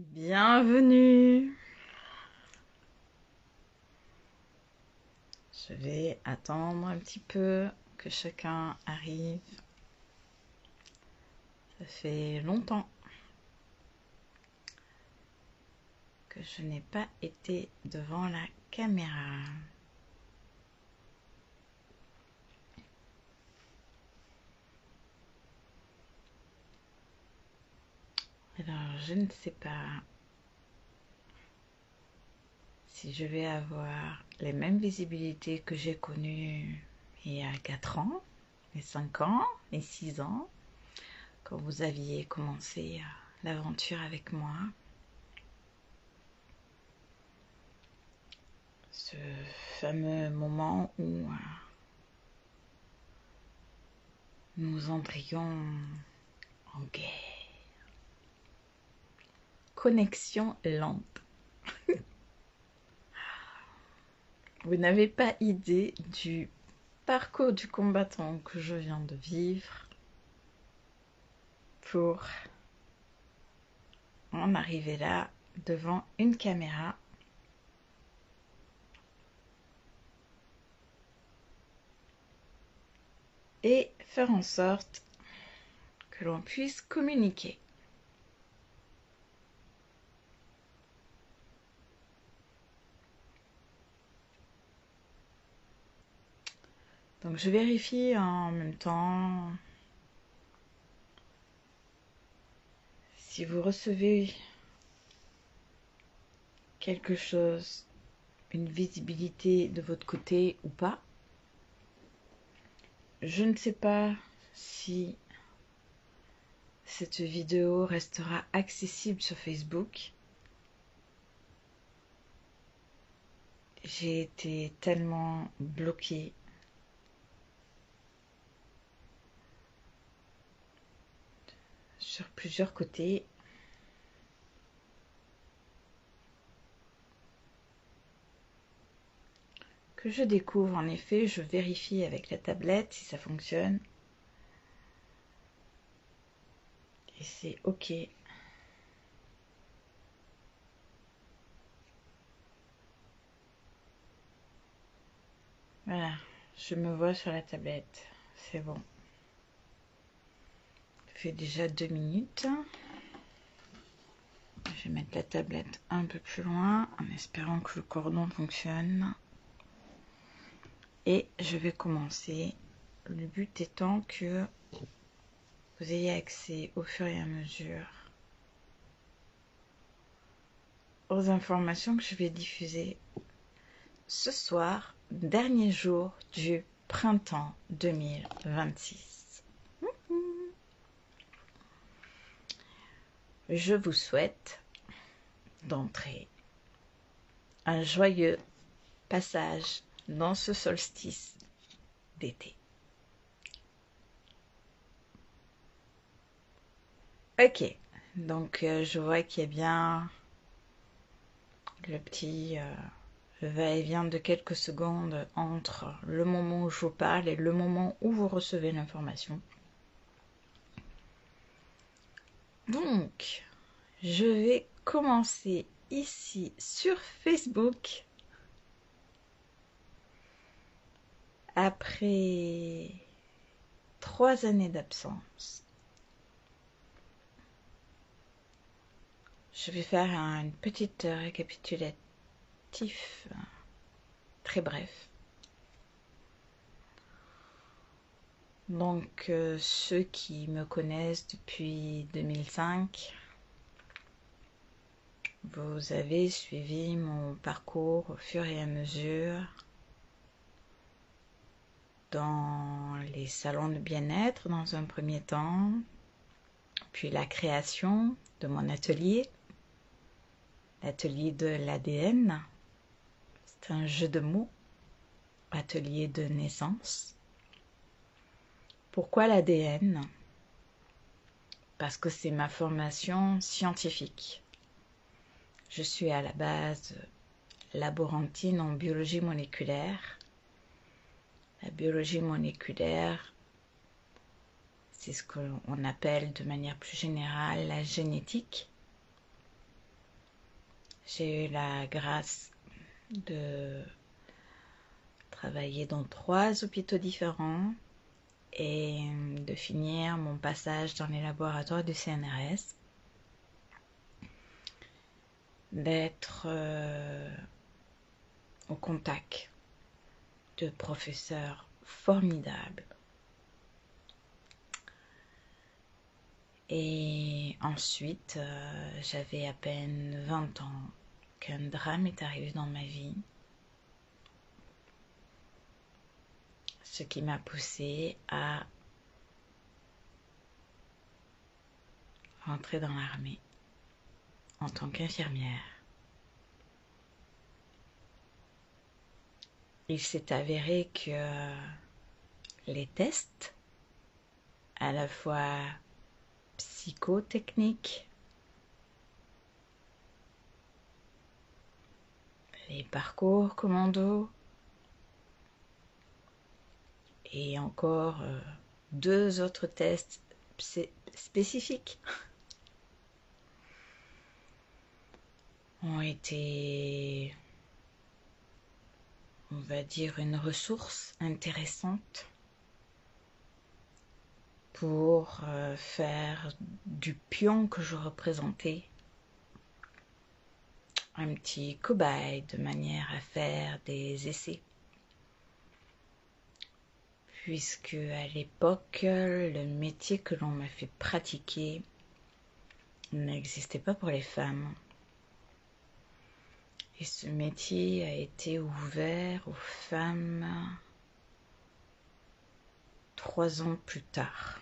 Bienvenue. Je vais attendre un petit peu que chacun arrive. Ça fait longtemps que je n'ai pas été devant la caméra. Alors, je ne sais pas si je vais avoir les mêmes visibilités que j'ai connues il y a 4 ans, les 5 ans, les 6 ans, quand vous aviez commencé l'aventure avec moi. Ce fameux moment où nous entrions en guerre. Connexion lente. Vous n'avez pas idée du parcours du combattant que je viens de vivre pour en arriver là devant une caméra et faire en sorte que l'on puisse communiquer. Donc je vérifie en même temps si vous recevez quelque chose, une visibilité de votre côté ou pas. Je ne sais pas si cette vidéo restera accessible sur Facebook. J'ai été tellement bloquée sur plusieurs côtés que je découvre. En effet, je vérifie avec la tablette si ça fonctionne et c'est ok. Voilà, je me vois sur la tablette, c'est bon. Ça fait déjà 2 minutes. Je vais mettre la tablette un peu plus loin en espérant que le cordon fonctionne. Et je vais commencer. Le but étant que vous ayez accès au fur et à mesure aux informations que je vais diffuser ce soir, dernier jour du printemps 2026. Je vous souhaite d'entrer un joyeux passage dans ce solstice d'été. Ok, donc je vois qu'il y a bien le petit va-et-vient de quelques secondes entre le moment où je vous parle et le moment où vous recevez l'information. Donc, je vais commencer ici sur Facebook. Après 3 années d'absence, je vais faire une petite récapitulatif très bref. Donc, ceux qui me connaissent depuis 2005, vous avez suivi mon parcours au fur et à mesure dans les salons de bien-être dans un premier temps, puis la création de mon atelier, l'atelier de l'ADN, c'est un jeu de mots, atelier de naissance. Pourquoi l'ADN? Parce que c'est ma formation scientifique. Je suis à la base laborantine en biologie moléculaire. La biologie moléculaire, c'est ce qu'on appelle de manière plus générale la génétique. J'ai eu la grâce de travailler dans 3 hôpitaux différents et de finir mon passage dans les laboratoires du CNRS, d'être au contact de professeurs formidables. Et ensuite, j'avais à peine 20 ans qu'un drame est arrivé dans ma vie, ce qui m'a poussée à rentrer dans l'armée en tant qu'infirmière. Il s'est avéré que les tests, à la fois psychotechniques, les parcours commando et encore 2 autres tests spécifiques ont été, on va dire, une ressource intéressante pour faire du pion que je représentais un petit cobaye de manière à faire des essais. Puisque à l'époque, le métier que l'on m'a fait pratiquer n'existait pas pour les femmes. Et ce métier a été ouvert aux femmes 3 ans plus tard.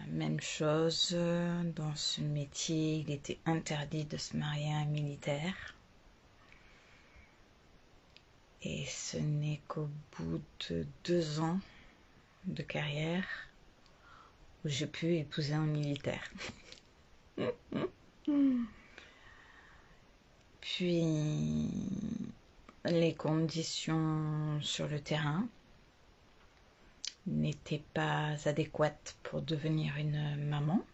Même chose, dans ce métier, il était interdit de se marier à un militaire. Et ce n'est qu'au bout de 2 ans de carrière où j'ai pu épouser un militaire. Puis, les conditions sur le terrain n'étaient pas adéquates pour devenir une maman.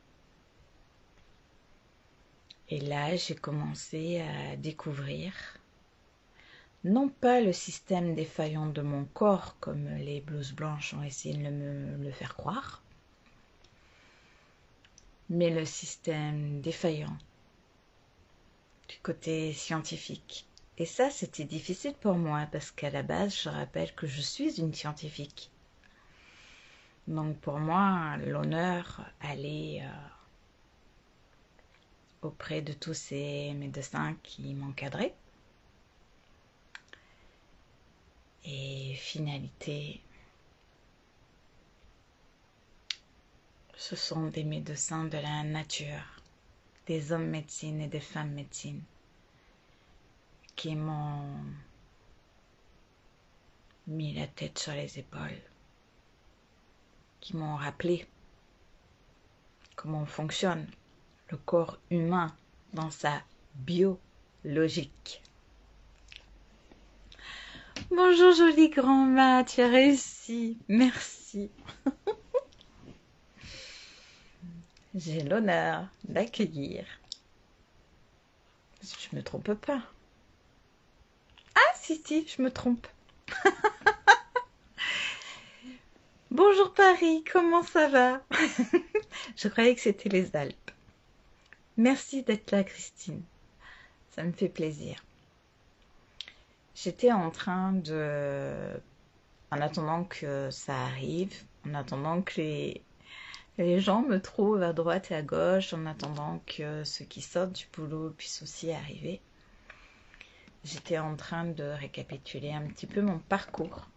Et là, j'ai commencé à découvrir non pas le système défaillant de mon corps, comme les blouses blanches ont essayé de me le faire croire, mais le système défaillant du côté scientifique. Et ça, c'était difficile pour moi, parce qu'à la base, je rappelle que je suis une scientifique. Donc pour moi, l'honneur allait auprès de tous ces médecins qui m'encadraient. Et finalité, ce sont des médecins de la nature, des hommes médecine et des femmes médecine, qui m'ont mis la tête sur les épaules, qui m'ont rappelé comment fonctionne le corps humain dans sa biologique. Bonjour joli grand-mère, tu as réussi, merci. J'ai l'honneur d'accueillir. Je me trompe pas. Ah si, je me trompe. Bonjour Paris, comment ça va? Je croyais que c'était les Alpes. Merci d'être là Christine, ça me fait plaisir. J'étais en train de, en attendant que ça arrive, en attendant que les gens me trouvent à droite et à gauche, en attendant que ceux qui sortent du boulot puissent aussi arriver, j'étais en train de récapituler un petit peu mon parcours.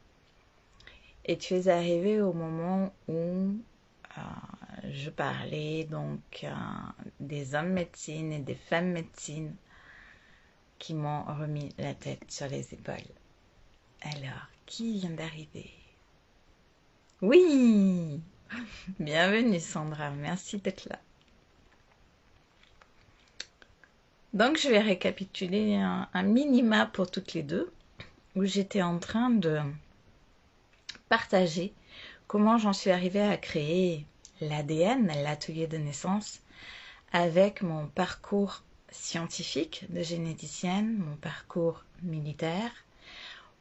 Et tu es arrivé au moment où je parlais donc des hommes médecine et des femmes médecine qui m'ont remis la tête sur les épaules. Alors, qui vient d'arriver? Oui! Bienvenue Sandra, merci d'être là. Donc je vais récapituler un minima pour toutes les deux, où j'étais en train de partager comment j'en suis arrivée à créer l'ADN, l'atelier de naissance, avec mon parcours scientifique de généticienne, mon parcours militaire,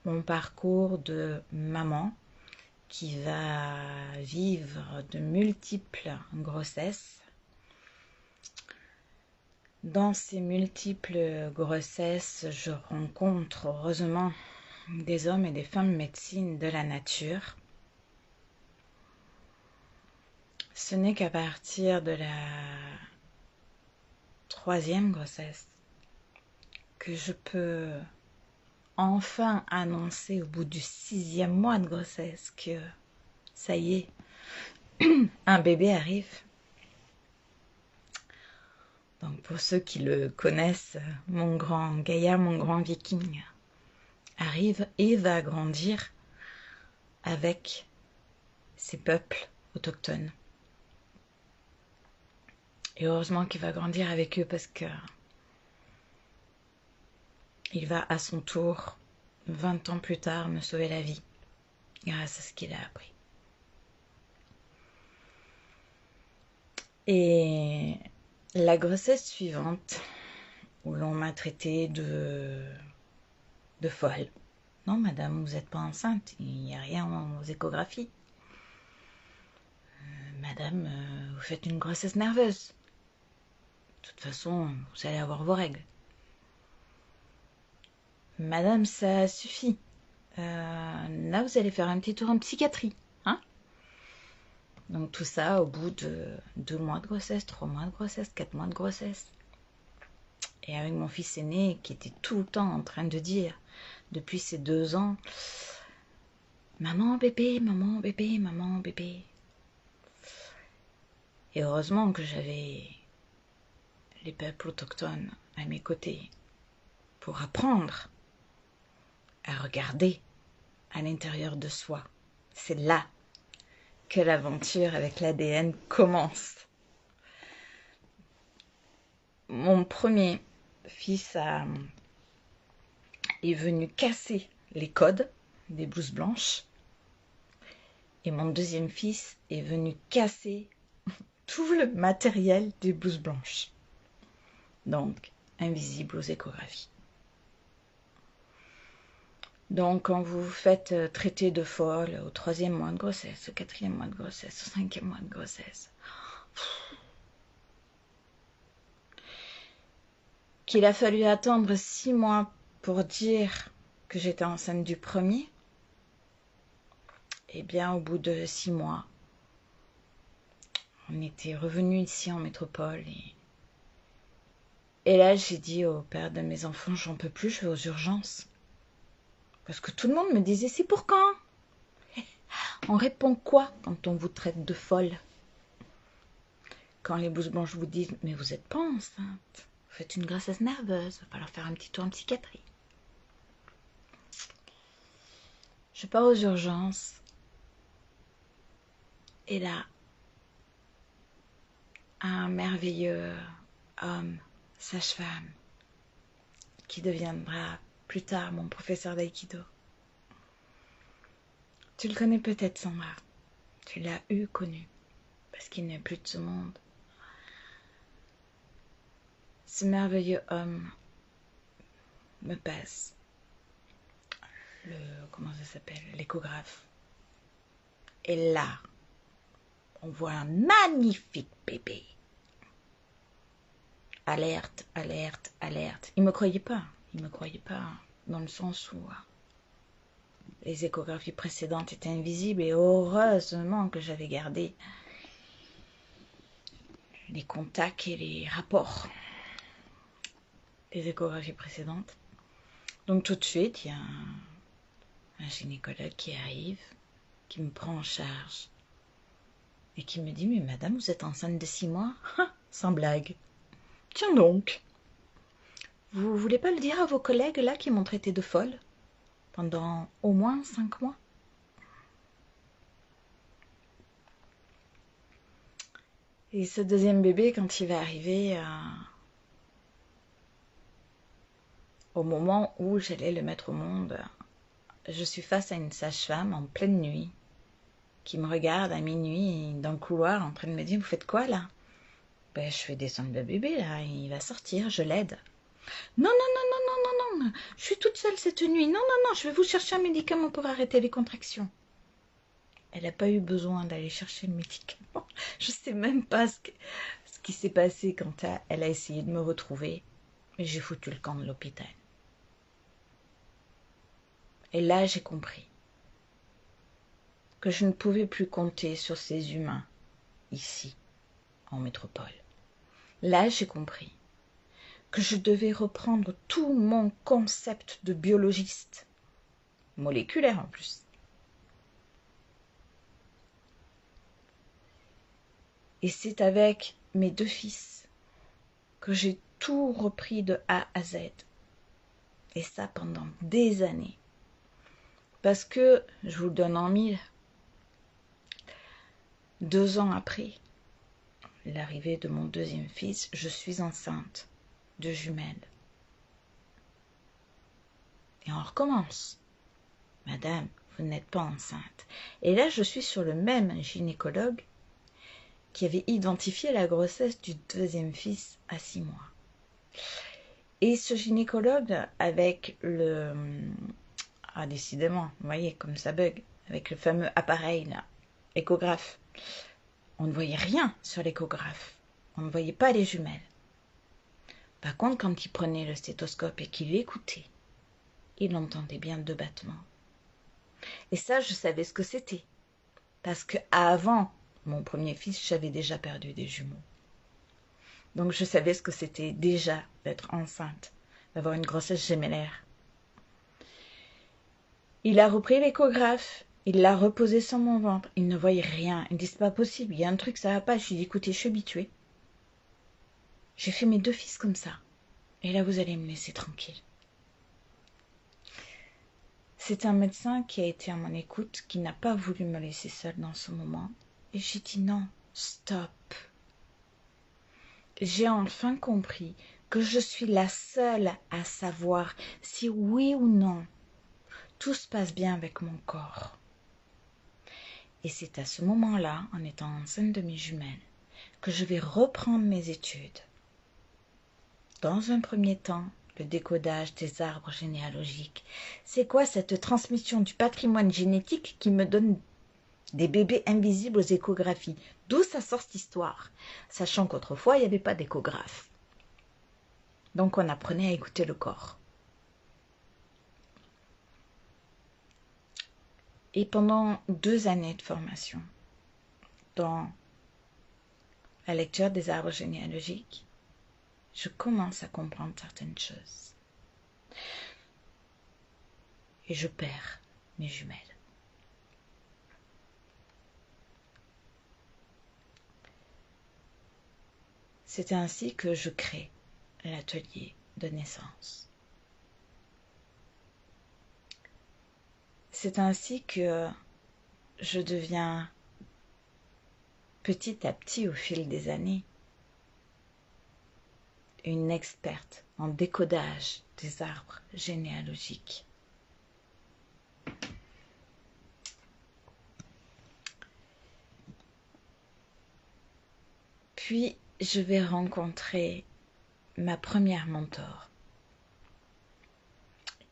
mon parcours de maman qui va vivre de multiples grossesses. Dans ces multiples grossesses, je rencontre heureusement des hommes et des femmes médecine de la nature. Ce n'est qu'à partir de la 3e grossesse que je peux enfin annoncer au bout du 6e mois de grossesse que ça y est, un bébé arrive. Donc pour ceux qui le connaissent, mon grand Gaïa, mon grand viking, arrive et va grandir avec ces peuples autochtones. Et heureusement qu'il va grandir avec eux parce que il va à son tour, 20 ans plus tard, me sauver la vie grâce à ce qu'il a appris. Et la grossesse suivante, où l'on m'a traitée de folle. Non, madame, vous n'êtes pas enceinte, il n'y a rien aux échographies. Madame, vous faites une grossesse nerveuse. De toute façon, vous allez avoir vos règles. Madame, ça suffit. Là, vous allez faire un petit tour en psychiatrie. Hein? Donc tout ça au bout de 2 mois de grossesse, 3 mois de grossesse, 4 mois de grossesse. Et avec mon fils aîné qui était tout le temps en train de dire, depuis ses 2 ans, maman, bébé, maman, bébé, maman, bébé. Et heureusement que j'avais les peuples autochtones à mes côtés pour apprendre à regarder à l'intérieur de soi. C'est là que l'aventure avec l'ADN commence. Mon premier fils est venu casser les codes des blouses blanches et mon deuxième fils est venu casser tout le matériel des blouses blanches. Donc, invisible aux échographies. Donc, quand vous vous faites traiter de folle au 3e mois de grossesse, au 4e mois de grossesse, au 5e mois de grossesse, qu'il a fallu attendre 6 mois pour dire que j'étais enceinte du premier, eh bien, au bout de 6 mois, on était revenu ici en métropole et là, j'ai dit au père de mes enfants, j'en peux plus, je vais aux urgences. Parce que tout le monde me disait, c'est pour quand? On répond quoi quand on vous traite de folle? Quand les blouses blanches vous disent, mais vous n'êtes pas enceinte, vous faites une grossesse nerveuse, il va falloir faire un petit tour en psychiatrie. Je pars aux urgences. Et là, un merveilleux homme, sage-femme, qui deviendra plus tard mon professeur d'aïkido. Tu le connais peut-être, Sandra. Tu l'as connu, parce qu'il n'est plus de ce monde. Ce merveilleux homme me passe l'échographe. Et là, on voit un magnifique bébé. Alerte, alerte, alerte. Il me croyait pas dans le sens où les échographies précédentes étaient invisibles et heureusement que j'avais gardé les contacts et les rapports des échographies précédentes. Donc tout de suite, il y a un gynécologue qui arrive, qui me prend en charge et qui me dit, mais madame, vous êtes enceinte de 6 mois? Sans blague. Tiens donc, vous voulez pas le dire à vos collègues là qui m'ont traité de folle pendant au moins 5 mois? Et ce deuxième bébé, quand il va arriver au moment où j'allais le mettre au monde, je suis face à une sage-femme en pleine nuit qui me regarde à minuit dans le couloir en train de me dire « Vous faites quoi là ?» Ben, je fais descendre le bébé là, il va sortir, je l'aide. Non, non, non, non, non, non, non, je suis toute seule cette nuit. Non, non, non, je vais vous chercher un médicament pour arrêter les contractions. Elle n'a pas eu besoin d'aller chercher le médicament. Je ne sais même pas ce qui s'est passé quand elle a essayé de me retrouver. Mais j'ai foutu le camp de l'hôpital. Et là, j'ai compris que je ne pouvais plus compter sur ces humains ici, en métropole. Là, j'ai compris que je devais reprendre tout mon concept de biologiste, moléculaire en plus. Et c'est avec mes 2 fils que j'ai tout repris de A à Z. Et ça pendant des années. Parce que, je vous le donne en mille, 2 ans après l'arrivée de mon 2e fils, je suis enceinte de jumelles. Et on recommence. Madame, vous n'êtes pas enceinte. Et là, je suis sur le même gynécologue qui avait identifié la grossesse du 2e fils à 6 mois. Et ce gynécologue, avec le... Ah, décidément, vous voyez, comme ça bug, avec le fameux appareil, là, échographe. On ne voyait rien sur l'échographe. On ne voyait pas les jumelles. Par contre, quand il prenait le stéthoscope et qu'il écoutait, il entendait bien 2 battements. Et ça, je savais ce que c'était. Parce qu'avant mon 1er fils, j'avais déjà perdu des jumeaux. Donc je savais ce que c'était déjà d'être enceinte, d'avoir une grossesse gémellaire. Il a repris l'échographe, il l'a reposé sur mon ventre, il ne voyait rien. Il me dit c'est pas possible, il y a un truc, ça va pas. Je lui ai dit écoutez, je suis habituée. J'ai fait mes 2 fils comme ça. Et là, vous allez me laisser tranquille. C'est un médecin qui a été à mon écoute, qui n'a pas voulu me laisser seule dans ce moment. Et j'ai dit non, stop. J'ai enfin compris que je suis la seule à savoir si oui ou non tout se passe bien avec mon corps. Et c'est à ce moment-là, en étant enceinte de mes jumelles, que je vais reprendre mes études. Dans un premier temps, le décodage des arbres généalogiques. C'est quoi cette transmission du patrimoine génétique qui me donne des bébés invisibles aux échographies? D'où ça sort cette histoire? Sachant qu'autrefois, il n'y avait pas d'échographe. Donc on apprenait à écouter le corps. Et pendant 2 années de formation, dans la lecture des arbres généalogiques, je commence à comprendre certaines choses. Et je perds mes jumelles. C'est ainsi que je crée l'atelier de naissance. C'est ainsi que je deviens petit à petit au fil des années une experte en décodage des arbres généalogiques. Puis je vais rencontrer ma première mentor,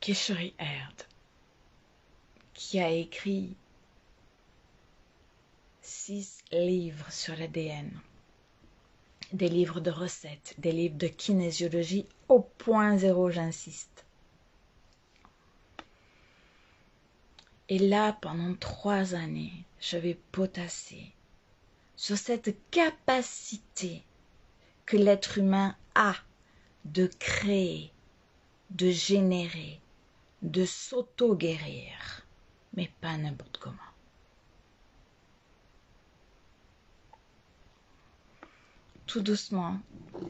qui est Sheri Herd, qui a écrit 6 livres sur l'ADN, des livres de recettes, des livres de kinésiologie au point zéro, j'insiste. Et là, pendant 3 années, je vais potasser sur cette capacité que l'être humain a de créer, de générer, de s'auto-guérir, mais pas n'importe comment. Tout doucement,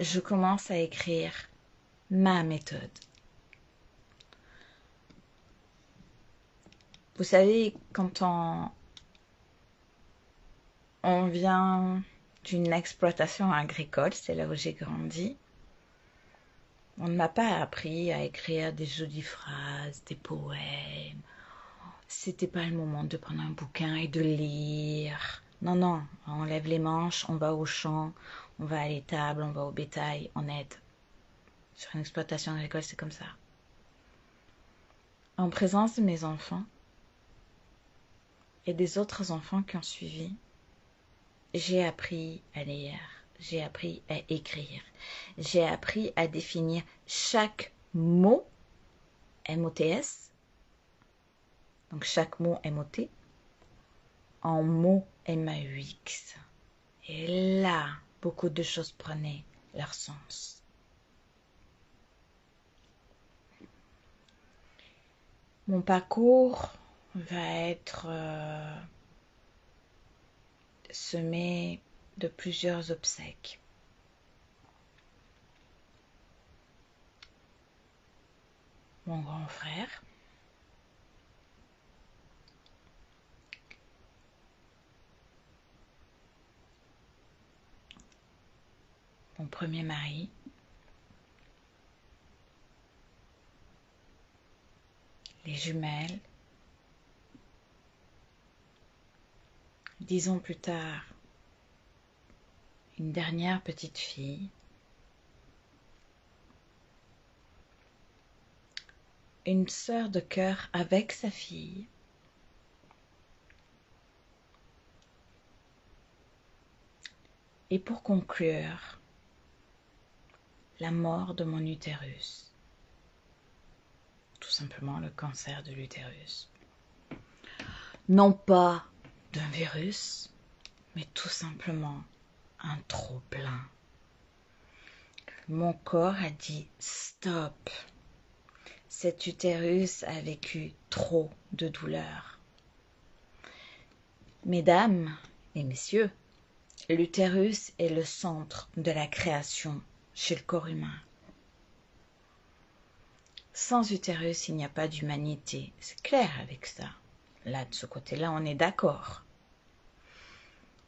je commence à écrire ma méthode. Vous savez, quand on vient d'une exploitation agricole, c'est là où j'ai grandi, on ne m'a pas appris à écrire des jolies phrases, des poèmes, c'était pas le moment de prendre un bouquin et de lire. Non, non, on lève les manches, on va au champ, on va à l'étable, on va au bétail, on aide. Sur une exploitation agricole, c'est comme ça. En présence de mes enfants et des autres enfants qui ont suivi, j'ai appris à lire, j'ai appris à écrire, j'ai appris à définir chaque mot, M-O-T-S, donc chaque mot M-O-T, en mot M-A-U-X. Et là, beaucoup de choses prenaient leur sens. Mon parcours va être semé de plusieurs obsèques. Mon grand frère, mon premier mari, les jumelles, 10 ans plus tard, une dernière petite fille, une sœur de cœur avec sa fille, et pour conclure, la mort de mon utérus, tout simplement le cancer de l'utérus. Non pas d'un virus, mais tout simplement un trop-plein. Mon corps a dit stop. Cet utérus a vécu trop de douleurs. Mesdames et messieurs, l'utérus est le centre de la création chez le corps humain. Sans utérus, il n'y a pas d'humanité. C'est clair avec ça. Là, de ce côté-là, on est d'accord.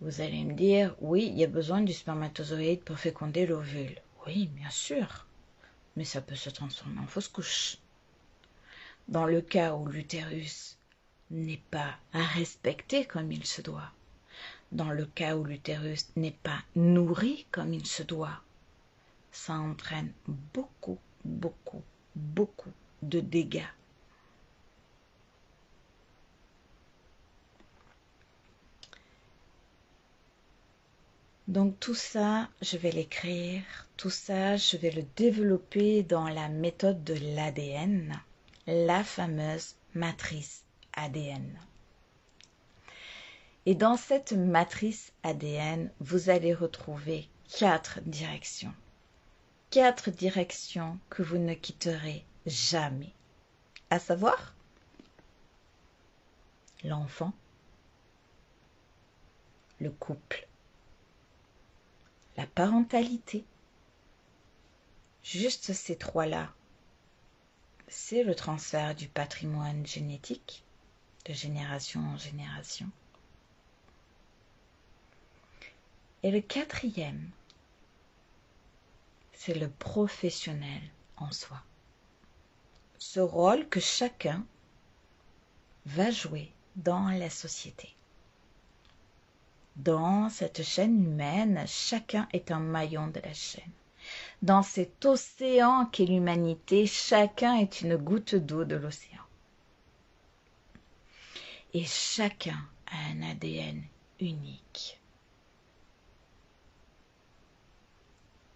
Vous allez me dire, oui, il y a besoin du spermatozoïde pour féconder l'ovule. Oui, bien sûr. Mais ça peut se transformer en fausse couche. Dans le cas où l'utérus n'est pas respecté comme il se doit, dans le cas où l'utérus n'est pas nourri comme il se doit, ça entraîne beaucoup, beaucoup, beaucoup de dégâts. Donc tout ça, je vais l'écrire, tout ça, je vais le développer dans la méthode de l'ADN, la fameuse matrice ADN. Et dans cette matrice ADN, vous allez retrouver 4 directions. 4 directions que vous ne quitterez jamais. À savoir, l'enfant, le couple, la parentalité. Juste ces 3-là, c'est le transfert du patrimoine génétique de génération en génération. Et le 4e, c'est le professionnel en soi. Ce rôle que chacun va jouer dans la société. Dans cette chaîne humaine, chacun est un maillon de la chaîne. Dans cet océan qu'est l'humanité, chacun est une goutte d'eau de l'océan. Et chacun a un ADN unique.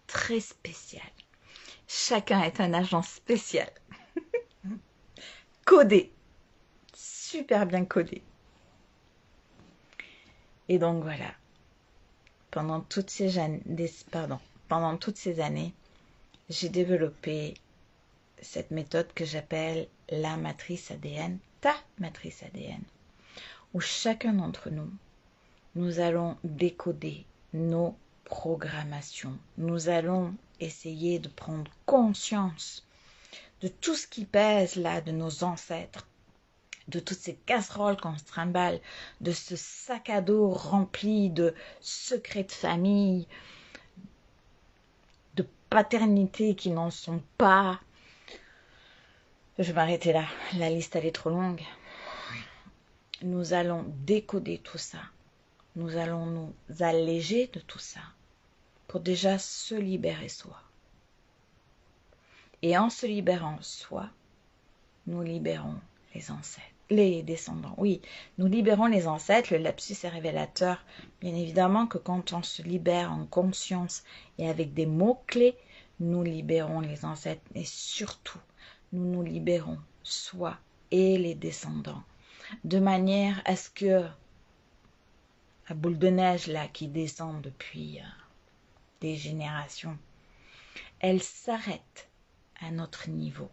Très spécial. Chacun est un agent spécial. Codé. Super bien codé. Et donc voilà. Pendant toutes ces années, j'ai développé cette méthode que j'appelle la matrice ADN, ta matrice ADN, où chacun d'entre nous, nous allons décoder nos programmations. Nous allons essayer de prendre conscience de tout ce qui pèse là de nos ancêtres, de toutes ces casseroles qu'on se trimballe, de ce sac à dos rempli de secrets de famille, de paternité qui n'en sont pas. Je vais m'arrêter là, la liste elle est trop longue. nous allons décoder tout ça. Nous allons nous alléger de tout ça pour déjà se libérer soi. Et en se libérant soi, nous libérons les ancêtres, les descendants. Oui, nous libérons les ancêtres. Le lapsus est révélateur. Bien évidemment que quand on se libère en conscience et avec des mots-clés, nous libérons les ancêtres. Et surtout, nous nous libérons soi et les descendants. De manière à ce que la boule de neige là qui descend depuis des générations, elle s'arrête à notre niveau.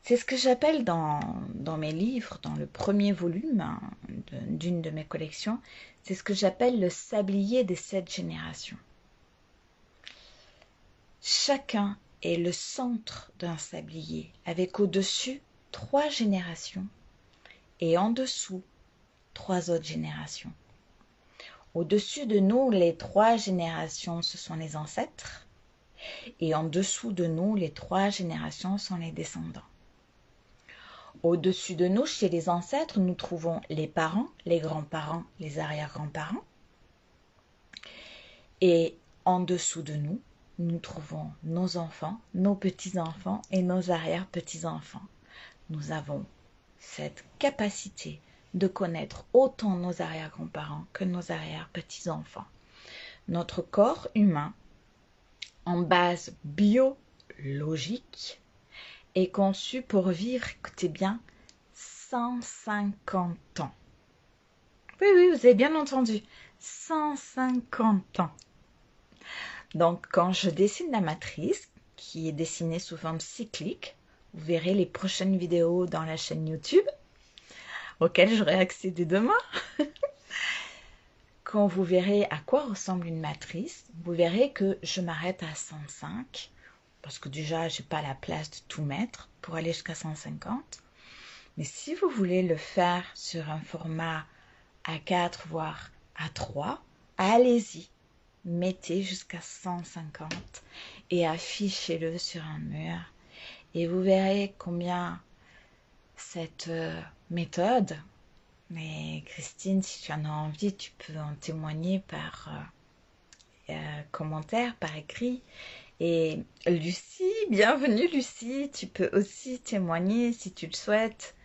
C'est ce que j'appelle dans mes livres, dans le premier volume d'une de mes collections, c'est ce que j'appelle le sablier des 7 générations. Chacun est le centre d'un sablier, avec au-dessus 3 générations et en dessous 3 autres générations. Au-dessus de nous, les 3 générations, ce sont les ancêtres, et en dessous de nous, les 3 générations sont les descendants. Au-dessus de nous, chez les ancêtres, nous trouvons les parents, les grands-parents, les arrière-grands-parents. Et en dessous de nous, nous trouvons nos enfants, nos petits-enfants et nos arrière-petits-enfants. Nous avons cette capacité de connaître autant nos arrière-grands-parents que nos arrière-petits-enfants. Notre corps humain, en base biologique, est conçu pour vivre, écoutez bien, 150 ans. Oui, vous avez bien entendu, 150 ans. Donc, quand je dessine la matrice, qui est dessinée sous forme cyclique, vous verrez les prochaines vidéos dans la chaîne YouTube, auxquelles j'aurai accès dès demain. Quand vous verrez à quoi ressemble une matrice, vous verrez que je m'arrête à 105, parce que déjà, je n'ai pas la place de tout mettre pour aller jusqu'à 150. Mais si vous voulez le faire sur un format A4, voire A3, allez-y, mettez jusqu'à 150 et affichez-le sur un mur. Et vous verrez combien cette méthode, mais Christine, si tu en as envie, tu peux en témoigner par commentaire, par écrit. Et Lucie, bienvenue Lucie, tu peux aussi témoigner si tu le souhaites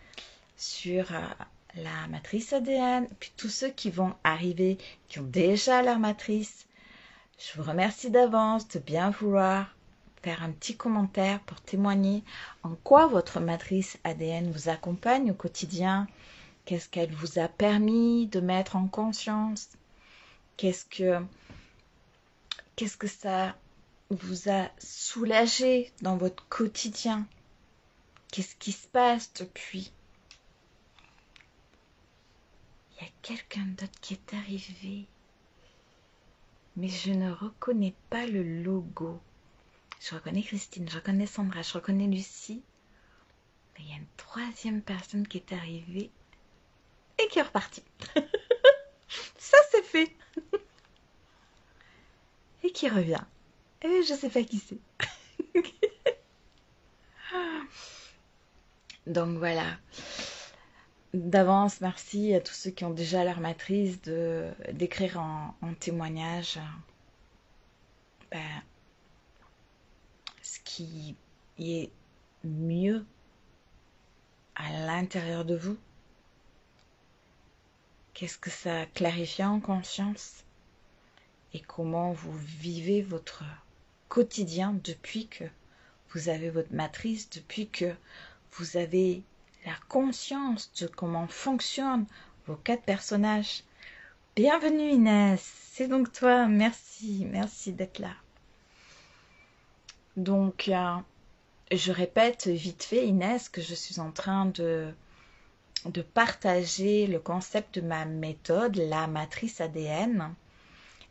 sur la matrice ADN. Puis tous ceux qui vont arriver, qui ont déjà leur matrice, je vous remercie d'avance de bien vouloir faire un petit commentaire pour témoigner en quoi votre matrice ADN vous accompagne au quotidien. Qu'est-ce qu'elle vous a permis de mettre en conscience? Qu'est-ce que ça vous a soulagé dans votre quotidien? Qu'est-ce qui se passe depuis? Il y a quelqu'un d'autre qui est arrivé, mais je ne reconnais pas le logo. Je reconnais Christine, je reconnais Sandra, je reconnais Lucie, mais il y a une 3e personne qui est arrivée et qui est repartie. Ça c'est fait. Et qui revient. Et je sais pas qui c'est. Donc voilà. D'avance, merci à tous ceux qui ont déjà leur matrice d'écrire en témoignage ce qui est mieux à l'intérieur de vous. Qu'est-ce que ça clarifie en conscience? Et comment vous vivez votre quotidien depuis que vous avez votre matrice, depuis que vous avez la conscience de comment fonctionnent vos 4 personnages. Bienvenue Inès, c'est donc toi, merci d'être là. Donc, je répète vite fait Inès que je suis en train de partager le concept de ma méthode, la matrice ADN,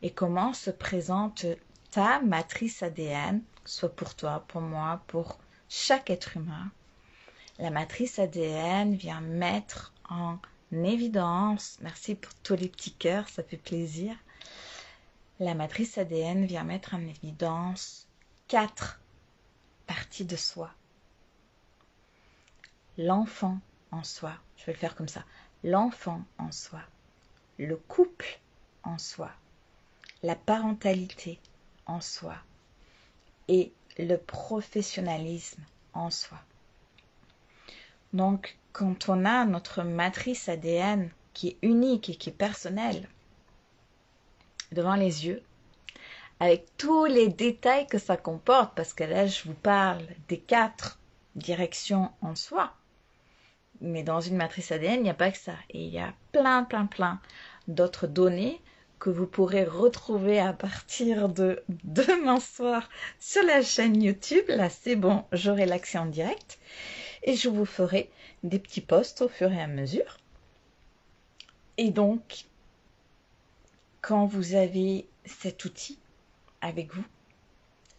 et comment se présente ta matrice ADN, soit pour toi, pour moi, pour chaque être humain. La matrice ADN vient mettre en évidence, merci pour tous les petits cœurs, ça fait plaisir. La matrice ADN vient mettre en évidence 4 parties de soi. L'enfant en soi, je vais le faire comme ça. l'enfant en soi, le couple en soi, la parentalité en soi et le professionnalisme en soi. Donc, quand on a notre matrice ADN qui est unique et qui est personnelle devant les yeux, avec tous les détails que ça comporte, parce que là, je vous parle des 4 directions en soi, mais dans une matrice ADN, il n'y a pas que ça. Et il y a plein d'autres données que vous pourrez retrouver à partir de demain soir sur la chaîne YouTube. Là, c'est bon, j'aurai l'accès en direct. Et je vous ferai des petits posts au fur et à mesure. Et donc, quand vous avez cet outil avec vous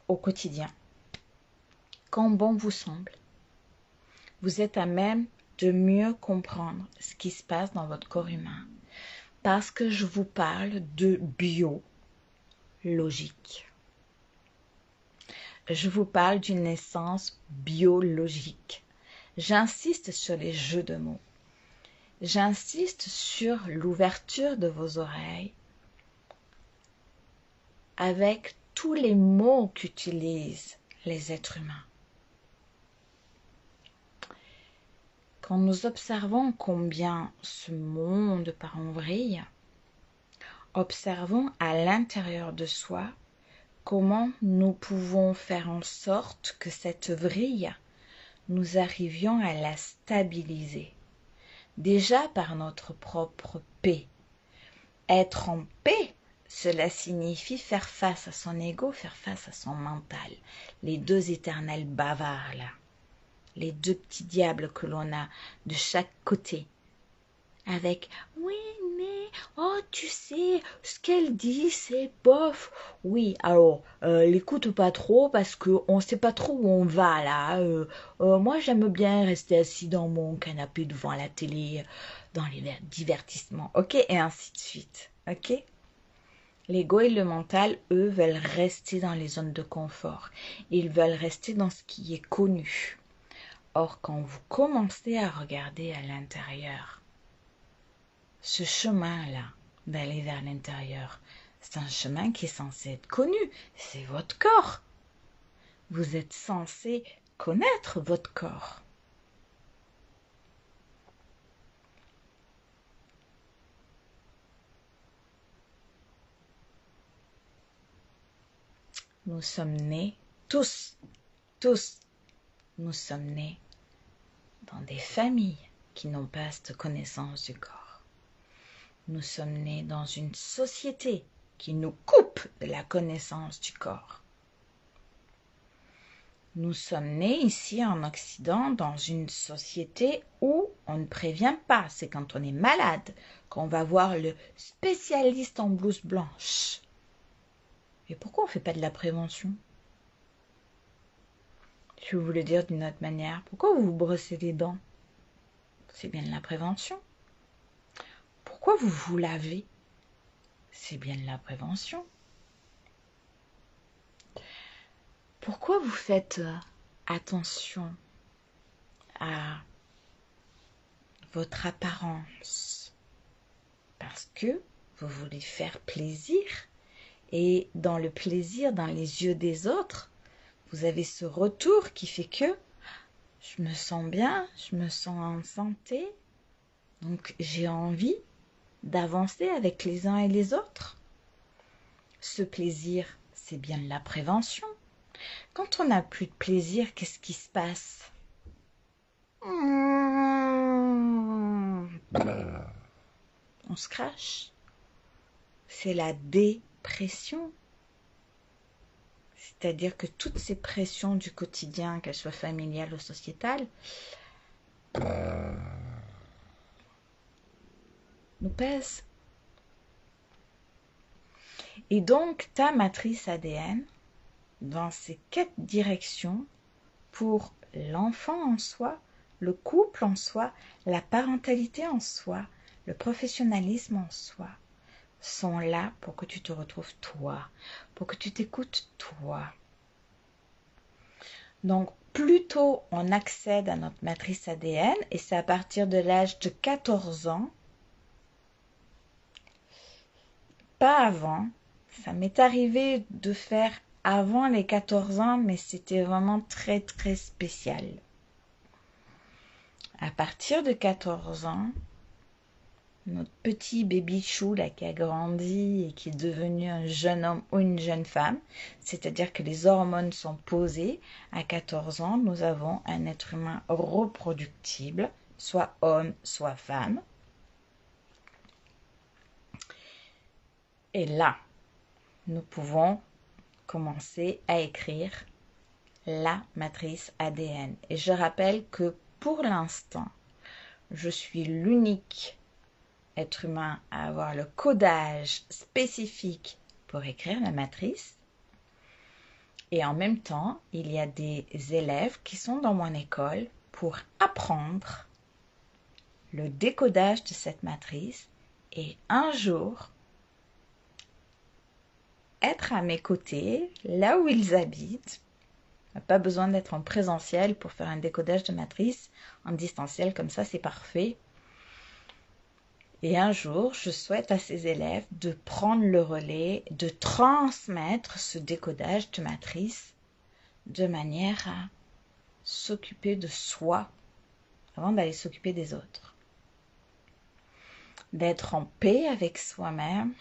au quotidien, quand bon vous semble, vous êtes à même de mieux comprendre ce qui se passe dans votre corps humain. Parce que je vous parle de biologique. Je vous parle d'une naissance biologique. J'insiste sur les jeux de mots. J'insiste sur l'ouverture de vos oreilles avec tous les mots qu'utilisent les êtres humains. Quand nous observons combien ce monde part en vrille, observons à l'intérieur de soi comment nous pouvons faire en sorte que cette vrille, nous arrivions à la stabiliser. Déjà par notre propre paix. Être en paix, cela signifie faire face à son ego, faire face à son mental. Les 2 éternels bavards là. Les 2 petits diables que l'on a de chaque côté. Avec « oui, mais, oh, tu sais, ce qu'elle dit, c'est bof. » Oui, alors, l'écoute pas trop parce qu'on sait pas trop où on va, là. Moi, j'aime bien rester assis dans mon canapé devant la télé, dans les divertissements, ok? Et ainsi de suite, ok? L'ego et le mental, eux, veulent rester dans les zones de confort. Ils veulent rester dans ce qui est connu. Or, quand vous commencez à regarder à l'intérieur, ce chemin-là, d'aller vers l'intérieur, c'est un chemin qui est censé être connu. C'est votre corps. Vous êtes censé connaître votre corps. Nous sommes nés, tous, nous sommes nés dans des familles qui n'ont pas cette connaissance du corps. Nous sommes nés dans une société qui nous coupe de la connaissance du corps. Nous sommes nés ici en Occident dans une société où on ne prévient pas. C'est quand on est malade qu'on va voir le spécialiste en blouse blanche. Et pourquoi on ne fait pas de la prévention? Je vais vous le dire d'une autre manière. Pourquoi vous vous brossez les dents? C'est bien de la prévention. Pourquoi vous vous lavez? C'est bien de la prévention. Pourquoi vous faites attention à votre apparence? Parce que vous voulez faire plaisir. Et dans le plaisir, dans les yeux des autres, vous avez ce retour qui fait que je me sens bien, je me sens en santé. Donc j'ai envie d'avancer avec les uns et les autres. Ce plaisir, c'est bien de la prévention. Quand on n'a plus de plaisir, qu'est-ce qui se passe? On se crache. C'est la dépression. C'est-à-dire que toutes ces pressions du quotidien, qu'elles soient familiales ou sociétales, nous pèsent. Et donc, ta matrice ADN, dans ces 4 directions, pour l'enfant en soi, le couple en soi, la parentalité en soi, le professionnalisme en soi, sont là pour que tu te retrouves toi, pour que tu t'écoutes toi. Donc, plus tôt on accède à notre matrice ADN, et c'est à partir de l'âge de 14 ans, pas avant. Ça m'est arrivé de faire avant les 14 ans, mais c'était vraiment très très spécial. À partir de 14 ans, notre petit baby chou là, qui a grandi et qui est devenu un jeune homme ou une jeune femme, c'est-à-dire que les hormones sont posées, à 14 ans, nous avons un être humain reproductible, soit homme, soit femme. Et là, nous pouvons commencer à écrire la matrice ADN. Et je rappelle que pour l'instant, je suis l'unique être humain à avoir le codage spécifique pour écrire la matrice. Et en même temps, il y a des élèves qui sont dans mon école pour apprendre le décodage de cette matrice et un jour être à mes côtés, là où ils habitent. Pas besoin d'être en présentiel pour faire un décodage de matrice. En distanciel, comme ça, c'est parfait. Et un jour, je souhaite à ces élèves de prendre le relais, de transmettre ce décodage de matrice de manière à s'occuper de soi avant d'aller s'occuper des autres. D'être en paix avec soi-même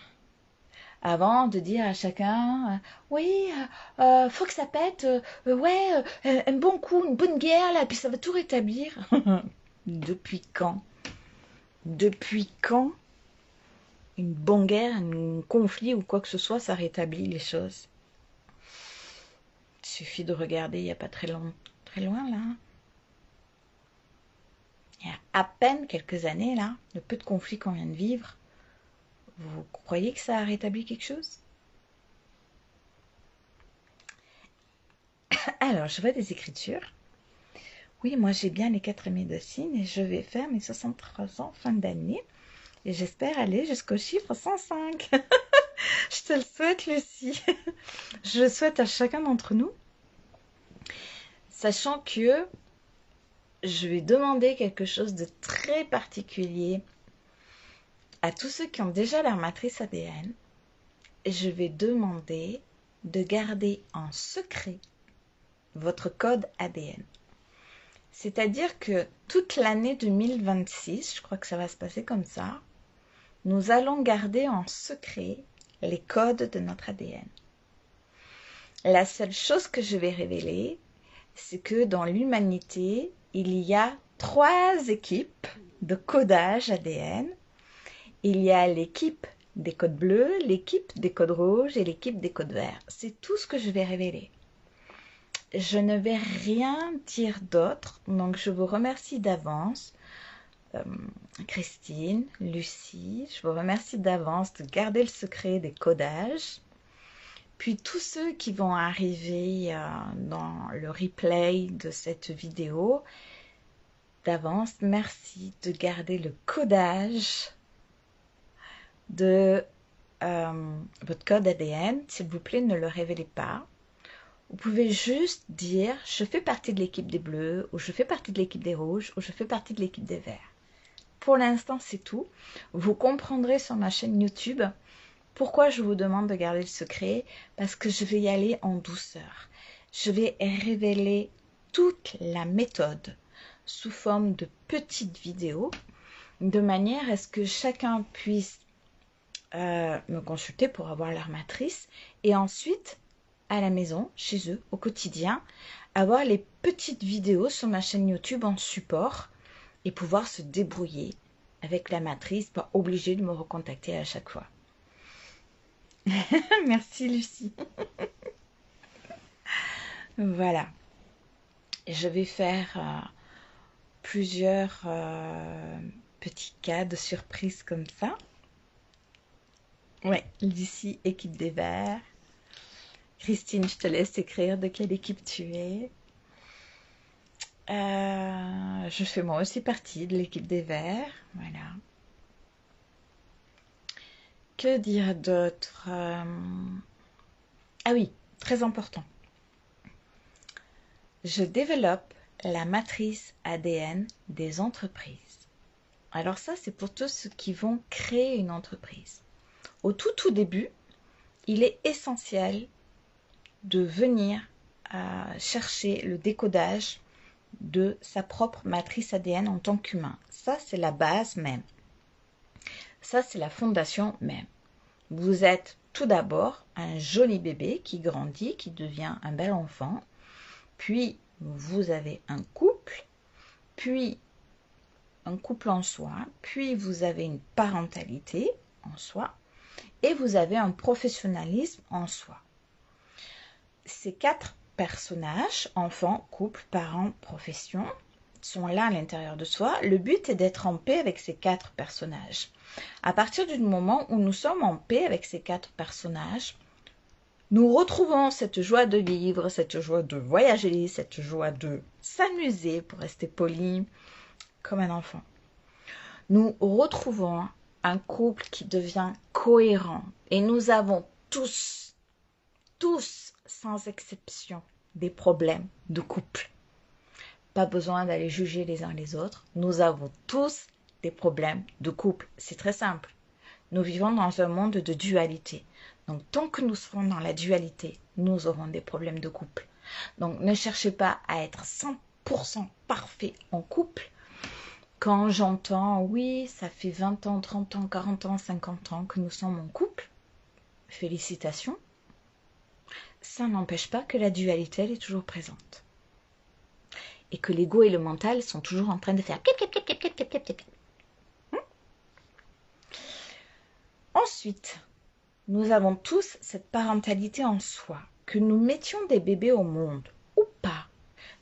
avant de dire à chacun oui, faut que ça pète, ouais, un bon coup, une bonne guerre là, puis ça va tout rétablir. Depuis quand? Depuis quand une bonne guerre, un conflit ou quoi que ce soit, ça rétablit les choses? Il suffit de regarder, il n'y a pas très loin là. Il y a à peine quelques années là, le peu de conflits qu'on vient de vivre. Vous croyez que ça a rétabli quelque chose? Alors, je vois des écritures. Oui, moi j'ai bien les 4 médecines et je vais faire mes 63 ans fin d'année. Et j'espère aller jusqu'au chiffre 105. Je te le souhaite, Lucie. Je le souhaite à chacun d'entre nous. Sachant que je vais demander quelque chose de très particulier à tous ceux qui ont déjà leur matrice ADN. Je vais demander de garder en secret votre code ADN. C'est-à-dire que toute l'année 2026, je crois que ça va se passer comme ça, nous allons garder en secret les codes de notre ADN. La seule chose que je vais révéler, c'est que dans l'humanité, il y a 3 équipes de codage ADN. Il y a l'équipe des codes bleus, l'équipe des codes rouges et l'équipe des codes verts. C'est tout ce que je vais révéler. Je ne vais rien dire d'autre, donc je vous remercie d'avance. Christine, Lucie, je vous remercie d'avance de garder le secret des codages. Puis tous ceux qui vont arriver dans le replay de cette vidéo, d'avance, merci de garder le codage de votre code ADN. S'il vous plaît, ne le révélez pas. Vous pouvez juste dire « je fais partie de l'équipe des bleus » ou « je fais partie de l'équipe des rouges » ou « je fais partie de l'équipe des verts ». Pour l'instant, c'est tout. Vous comprendrez sur ma chaîne YouTube pourquoi je vous demande de garder le secret, parce que je vais y aller en douceur. Je vais révéler toute la méthode sous forme de petites vidéos, de manière à ce que chacun puisse me consulter pour avoir leur matrice et ensuite à la maison, chez eux, au quotidien, avoir les petites vidéos sur ma chaîne YouTube en support et pouvoir se débrouiller avec la matrice, pas obligé de me recontacter à chaque fois. Merci Lucie. Voilà. Je vais faire plusieurs petits cas de surprise comme ça. Ouais, Lucie, équipe des Verts. Christine, je te laisse écrire de quelle équipe tu es. Je fais moi aussi partie de l'équipe des Verts. Voilà. Que dire d'autre? Ah oui, très important. je développe la matrice ADN des entreprises. Alors ça, c'est pour tous ceux qui vont créer une entreprise. Au tout début, il est essentiel de venir chercher le décodage de sa propre matrice ADN en tant qu'humain. Ça, c'est la base même. Ça, c'est la fondation même. Vous êtes tout d'abord un joli bébé qui grandit, qui devient un bel enfant. Puis, vous avez un couple, puis un couple en soi, puis vous avez une parentalité en soi, et vous avez un professionnalisme en soi. Ces 4 personnages, enfants, couple, parents, profession, sont là à l'intérieur de soi. Le but est d'être en paix avec ces 4 personnages. À partir du moment où nous sommes en paix avec ces 4 personnages, nous retrouvons cette joie de vivre, cette joie de voyager, cette joie de s'amuser, pour rester poli, comme un enfant. Nous retrouvons un couple qui devient cohérent. Et nous avons tous, sans exception, des problèmes de couple. Pas besoin d'aller juger les uns les autres. Nous avons tous des problèmes de couple. C'est très simple. Nous vivons dans un monde de dualité. Donc, tant que nous serons dans la dualité, nous aurons des problèmes de couple. Donc, ne cherchez pas à être 100% parfait en couple. Quand j'entends, oui, ça fait 20 ans, 30 ans, 40 ans, 50 ans que nous sommes en couple, félicitations. Ça n'empêche pas que la dualité, elle est toujours présente. Et que l'ego et le mental sont toujours en train de faire pip, pip, pip, pip, pip, pip, pip. Ensuite, nous avons tous cette parentalité en soi. Que nous mettions des bébés au monde ou pas,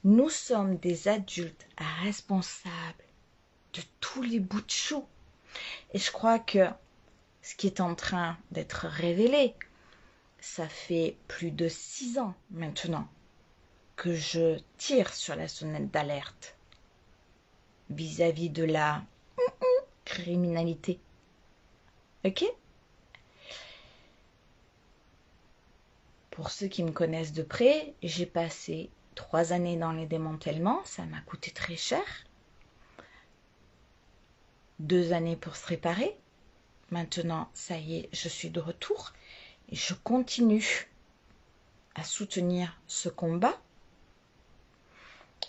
nous sommes des adultes responsables de tous les bouts de chou. Et je crois que ce qui est en train d'être révélé, ça fait plus de 6 ans maintenant que je tire sur la sonnette d'alerte vis-à-vis de la criminalité. Ok ? Pour ceux qui me connaissent de près, j'ai passé 3 années dans les démantèlements, ça m'a coûté très cher. 2 années pour se réparer. Maintenant, ça y est, je suis de retour et je continue à soutenir ce combat.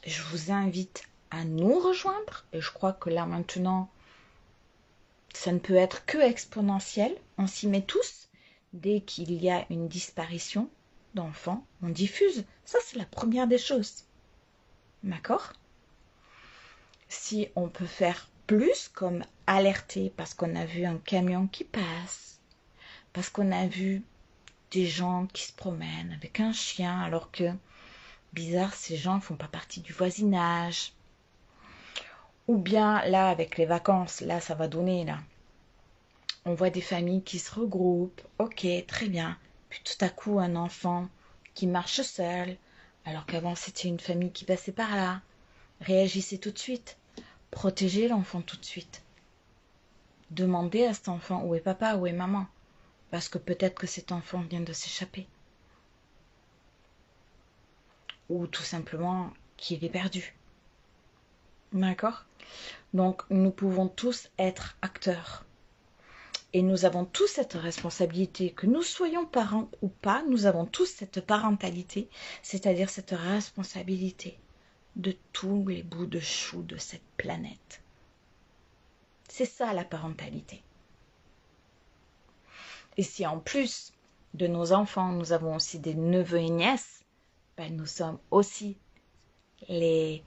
Je vous invite à nous rejoindre et je crois que là maintenant, ça ne peut être que exponentiel. On s'y met tous. Dès qu'il y a une disparition d'enfants, on diffuse. Ça, c'est la première des choses. D'accord ? Si on peut faire plus, comme alerter parce qu'on a vu un camion qui passe, parce qu'on a vu des gens qui se promènent avec un chien, alors que, bizarre, ces gens ne font pas partie du voisinage. Ou bien, là, avec les vacances, là, ça va donner, là. On voit des familles qui se regroupent, ok, très bien. Puis tout à coup, un enfant qui marche seul, alors qu'avant c'était une famille qui passait par là. Réagissez tout de suite. Protégez l'enfant tout de suite. Demandez à cet enfant où est papa, où est maman. Parce que peut-être que cet enfant vient de s'échapper. Ou tout simplement qu'il est perdu. D'accord ? Donc nous pouvons tous être acteurs. Et nous avons tous cette responsabilité, que nous soyons parents ou pas, nous avons tous cette parentalité, c'est-à-dire cette responsabilité de tous les bouts de chou de cette planète. C'est ça la parentalité. Et si en plus de nos enfants, nous avons aussi des neveux et nièces, ben nous sommes aussi les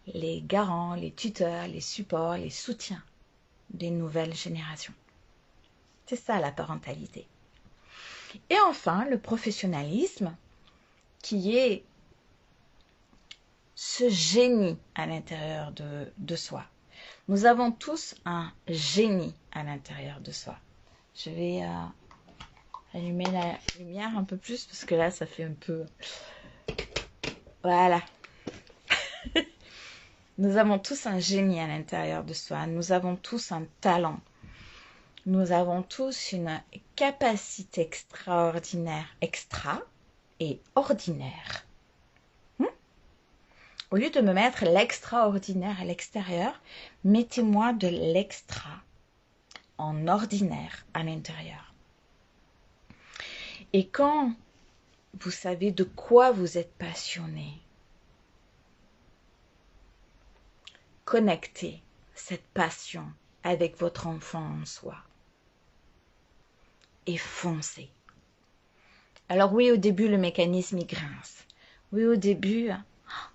garants, les tuteurs, les supports, les soutiens des nouvelles générations. C'est ça la parentalité. Et enfin, le professionnalisme, qui est ce génie à l'intérieur de soi. Nous avons tous un génie à l'intérieur de soi. Je vais allumer la lumière un peu plus parce que là, ça fait un peu... Voilà. Nous avons tous un génie à l'intérieur de soi. Nous avons tous un talent. Nous avons tous une capacité extraordinaire, extra et ordinaire. Au lieu de me mettre l'extraordinaire à l'extérieur, mettez-moi de l'extra en ordinaire à l'intérieur. Et quand vous savez de quoi vous êtes passionné, connectez cette passion avec votre enfant en soi et foncez. Alors oui, au début, le mécanisme il grince. Oui, au début,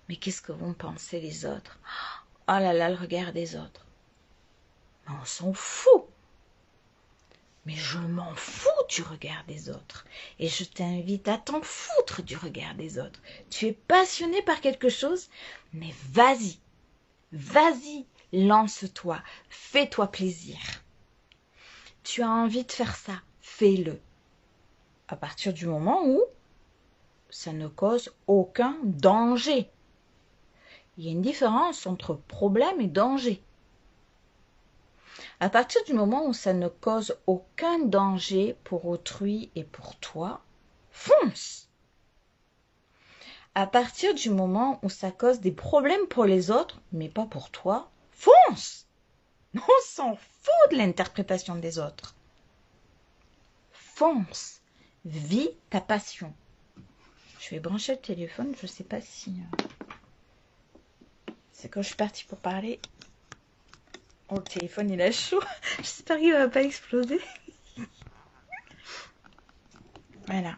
mais qu'est-ce que vont penser les autres? Oh là là, le regard des autres. Mais on s'en fout. Mais je m'en fous du regard des autres. Et je t'invite à t'en foutre du regard des autres. Tu es passionné par quelque chose, mais vas-y. Vas-y, lance-toi. Fais-toi plaisir. Tu as envie de faire ça, fais-le. À partir du moment où ça ne cause aucun danger. Il y a une différence entre problème et danger. À partir du moment où ça ne cause aucun danger pour autrui et pour toi, fonce. À partir du moment où ça cause des problèmes pour les autres, mais pas pour toi, fonce. On s'en fout de l'interprétation des autres. Fonce. Vis ta passion. Je vais brancher le téléphone, je ne sais pas si... C'est quand je suis partie pour parler. Oh, le téléphone, il est chaud. J'espère qu'il ne va pas exploser. Voilà.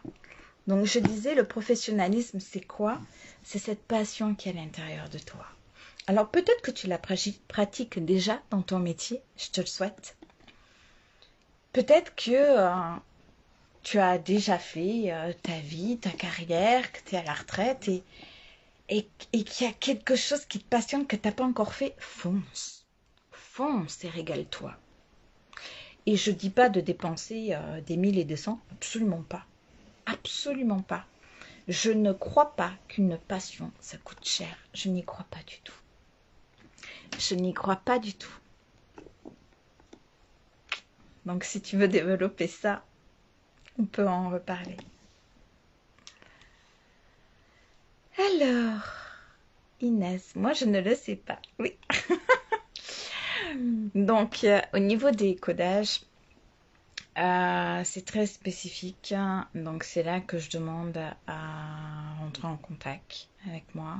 Donc, je disais, le professionnalisme, c'est quoi? C'est cette passion qui est à l'intérieur de toi. Alors, peut-être que tu la pratiques déjà dans ton métier. Je te le souhaite. Peut-être que tu as déjà fait ta vie, ta carrière, que tu es à la retraite et qu'il y a quelque chose qui te passionne que tu n'as pas encore fait. Fonce. Fonce et régale-toi. Et je ne dis pas de dépenser des 1000 et des cents, absolument pas. Absolument pas. Je ne crois pas qu'une passion, ça coûte cher. Je n'y crois pas du tout. Je n'y crois pas du tout. Donc si tu veux développer ça, on peut en reparler. Alors, Inès, moi je ne le sais pas. Oui. Donc, au niveau des codages, c'est très spécifique. Donc, c'est là que je demande à rentrer en contact avec moi.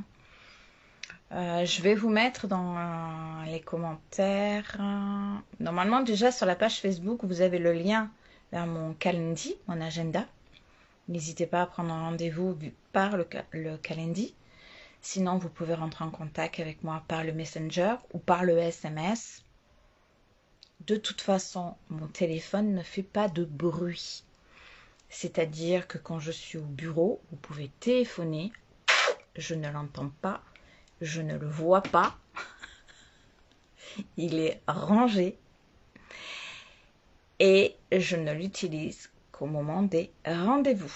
Je vais vous mettre dans les commentaires. Normalement, déjà sur la page Facebook, vous avez le lien vers mon calendrier, mon agenda. N'hésitez pas à prendre un rendez-vous par le calendrier. Sinon, vous pouvez rentrer en contact avec moi par le Messenger ou par le SMS. De toute façon, mon téléphone ne fait pas de bruit. C'est-à-dire que quand je suis au bureau, vous pouvez téléphoner. Je ne l'entends pas. Je ne le vois pas. Il est rangé. Et je ne l'utilise qu'au moment des rendez-vous.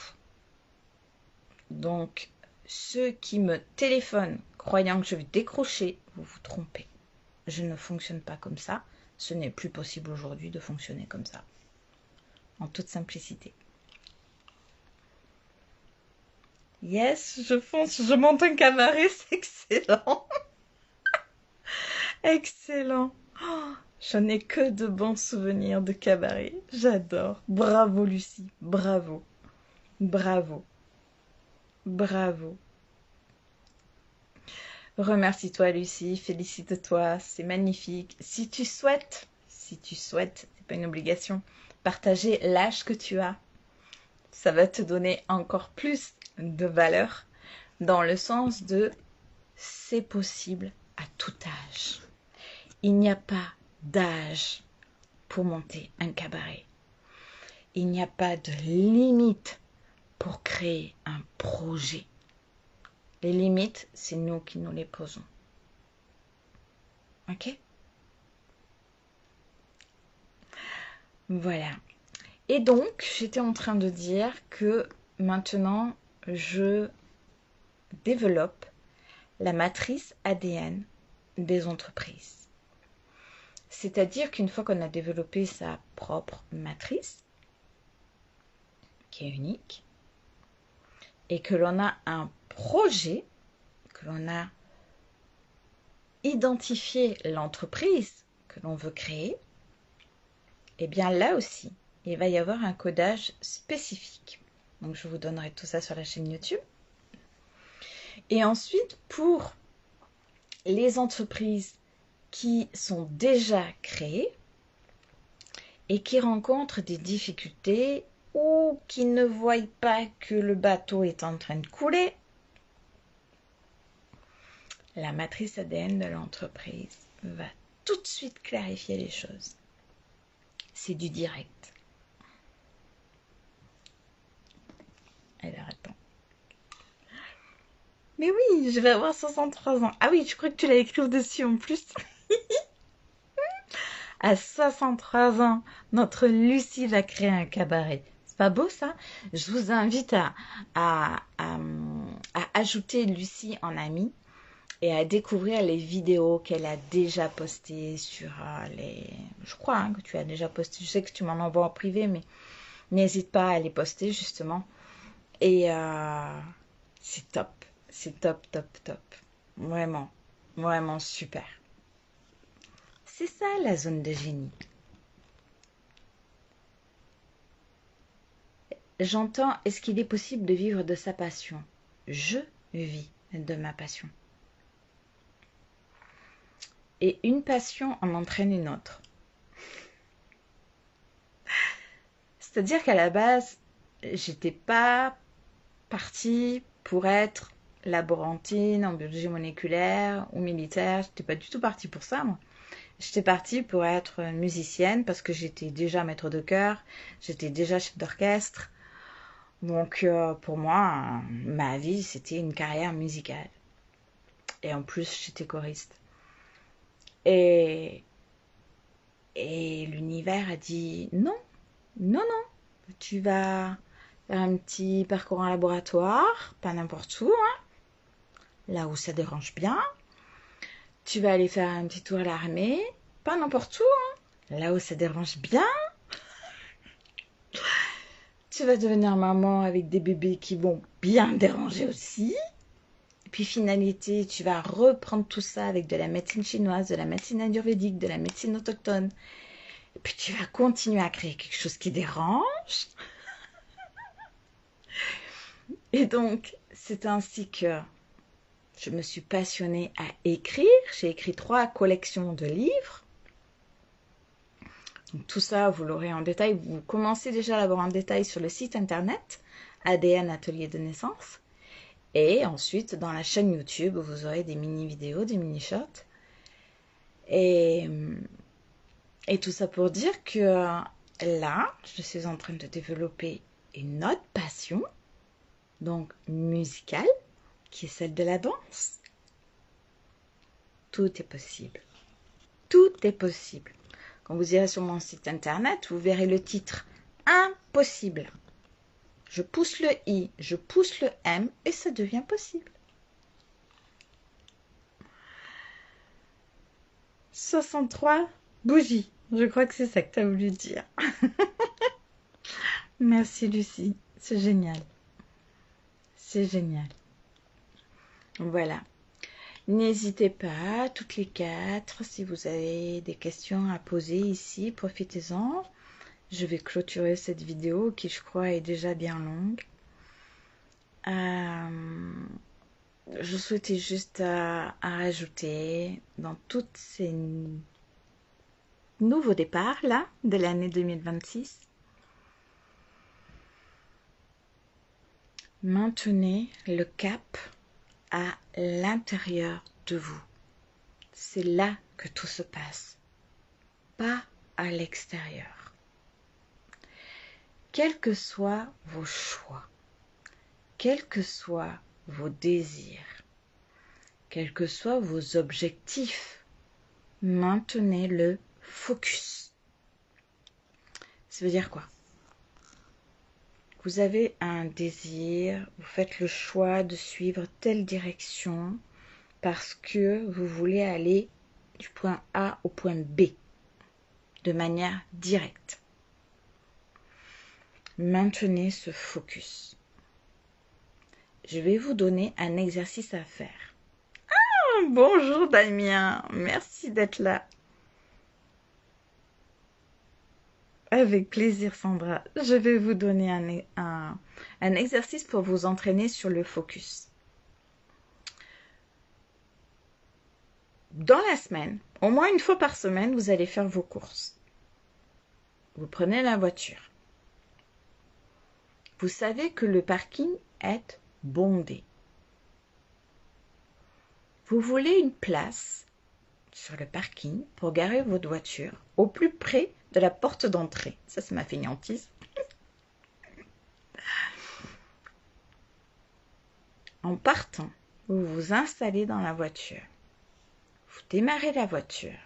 Donc, ceux qui me téléphonent croyant que je vais décrocher, vous vous trompez. Je ne fonctionne pas comme ça. Ce n'est plus possible aujourd'hui de fonctionner comme ça. En toute simplicité. Yes, je fonce, je monte un cabaret, c'est excellent. Excellent. Oh, je n'ai que de bons souvenirs de cabaret. J'adore. Bravo Lucie, bravo. Bravo. Bravo. Remercie-toi Lucie, félicite-toi, c'est magnifique. Si tu souhaites, c'est pas une obligation, partager l'âge que tu as, ça va te donner encore plus de valeur dans le sens de c'est possible à tout âge. Il n'y a pas d'âge pour monter un cabaret. Il n'y a pas de limite pour créer un projet. Les limites, c'est nous qui nous les posons. Ok? Voilà. Et donc, j'étais en train de dire que maintenant, je développe la matrice ADN des entreprises. C'est-à-dire qu'une fois qu'on a développé sa propre matrice, qui est unique, et que l'on a un projet, que l'on a identifier l'entreprise que l'on veut créer, et bien là aussi, il va y avoir un codage spécifique. Donc je vous donnerai tout ça sur la chaîne YouTube. Et ensuite, pour les entreprises qui sont déjà créées et qui rencontrent des difficultés ou qui ne voient pas que le bateau est en train de couler, la matrice ADN de l'entreprise va tout de suite clarifier les choses. C'est du direct. Alors attends. Mais oui, je vais avoir 63 ans. Ah oui, je crois que tu l'as écrit au-dessus en plus. À 63 ans, notre Lucie va créer un cabaret. C'est pas beau ça? Je vous invite à ajouter Lucie en amie et à découvrir les vidéos qu'elle a déjà postées sur les... Je crois que tu as déjà posté. Je sais que tu m'en envoies en privé, mais n'hésite pas à les poster justement. Et c'est top. C'est top, top, top. Vraiment, vraiment super. C'est ça la zone de génie. J'entends, est-ce qu'il est possible de vivre de sa passion? Je vis de ma passion. Et une passion en entraîne une autre. C'est-à-dire qu'à la base, j'étais pas partie pour être laborantine en biologie moléculaire ou militaire. J'étais pas du tout partie pour ça, moi. J'étais partie pour être musicienne parce que j'étais déjà maître de chœur, j'étais déjà chef d'orchestre. Donc pour moi, ma vie, c'était une carrière musicale. Et en plus, j'étais choriste. Et l'univers a dit non, non, non. Tu vas faire un petit parcours en laboratoire, pas n'importe où, hein, là où ça dérange bien. Tu vas aller faire un petit tour à l'armée, pas n'importe où, hein, là où ça dérange bien. Tu vas devenir maman avec des bébés qui vont bien déranger aussi. Et puis finalité, tu vas reprendre tout ça avec de la médecine chinoise, de la médecine ayurvédique, de la médecine autochtone. Et puis tu vas continuer à créer quelque chose qui dérange. Et donc, c'est ainsi que je me suis passionnée à écrire. J'ai écrit 3 collections de livres. Donc, tout ça, vous l'aurez en détail. Vous commencez déjà à l'avoir en détail sur le site internet ADN Atelier de Naissance. Et ensuite, dans la chaîne YouTube, vous aurez des mini-vidéos, des mini-shots. Et tout ça pour dire que là, je suis en train de développer une autre passion, donc musicale, qui est celle de la danse. Tout est possible. Tout est possible. Quand vous irez sur mon site internet, vous verrez le titre « Impossible ». Je pousse le I, je pousse le M et ça devient possible. 63 bougies. Je crois que c'est ça que tu as voulu dire. Merci Lucie, c'est génial. C'est génial. Voilà. N'hésitez pas, toutes les 4, si vous avez des questions à poser ici, profitez-en. Je vais clôturer cette vidéo qui, je crois, est déjà bien longue. Je souhaitais juste à rajouter dans tous ces nouveaux départs là de l'année 2026, maintenez le cap à l'intérieur de vous. C'est là que tout se passe, pas à l'extérieur. Quels que soient vos choix, quels que soient vos désirs, quels que soient vos objectifs, maintenez le focus. Ça veut dire quoi? Vous avez un désir, vous faites le choix de suivre telle direction parce que vous voulez aller du point A au point B de manière directe. Maintenez ce focus. Je vais vous donner un exercice à faire. Bonjour Damien, merci d'être là. Avec plaisir Sandra. Je vais vous donner un exercice pour vous entraîner sur le focus. Dans la semaine, au moins une fois par semaine, vous allez faire vos courses. Vous prenez la voiture. Vous savez que le parking est bondé. Vous voulez une place sur le parking pour garer votre voiture au plus près de la porte d'entrée. Ça, c'est ma fainéantise. En partant, vous vous installez dans la voiture. Vous démarrez la voiture.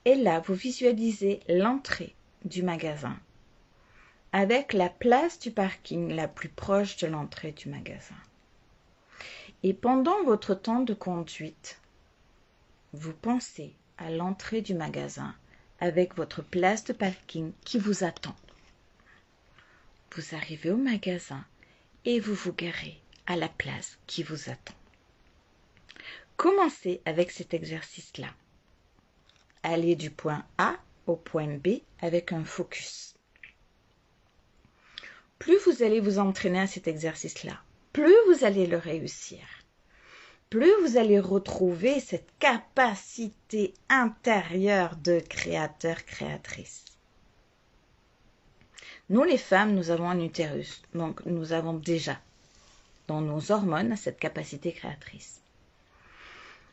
Et là, vous visualisez l'entrée du magasin avec la place du parking la plus proche de l'entrée du magasin. Et pendant votre temps de conduite, vous pensez à l'entrée du magasin avec votre place de parking qui vous attend. Vous arrivez au magasin et vous vous garez à la place qui vous attend. Commencez avec cet exercice-là. Allez du point A au point B avec un focus. Plus vous allez vous entraîner à cet exercice-là, plus vous allez le réussir. Plus vous allez retrouver cette capacité intérieure de créateur-créatrice. Nous les femmes, nous avons un utérus, donc nous avons déjà dans nos hormones cette capacité créatrice.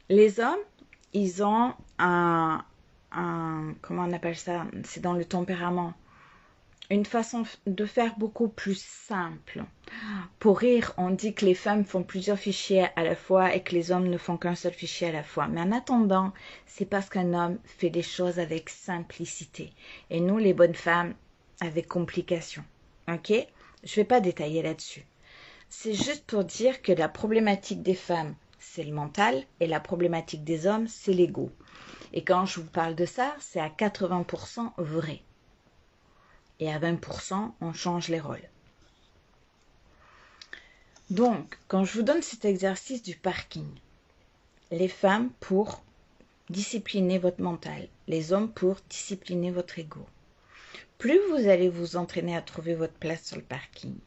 Les hommes, ils ont comment on appelle ça? C'est dans le tempérament. Une façon de faire beaucoup plus simple. Pour rire, on dit que les femmes font plusieurs fichiers à la fois et que les hommes ne font qu'un seul fichier à la fois. Mais en attendant, c'est parce qu'un homme fait des choses avec simplicité. Et nous, les bonnes femmes, avec complication. Ok? Je ne vais pas détailler là-dessus. C'est juste pour dire que la problématique des femmes, c'est le mental, et la problématique des hommes, c'est l'ego. Et quand je vous parle de ça, c'est à 80% vrai. Et à 20%, on change les rôles. Donc, quand je vous donne cet exercice du parking, les femmes pour discipliner votre mental, les hommes pour discipliner votre ego. Plus vous allez vous entraîner à trouver votre place sur le parking,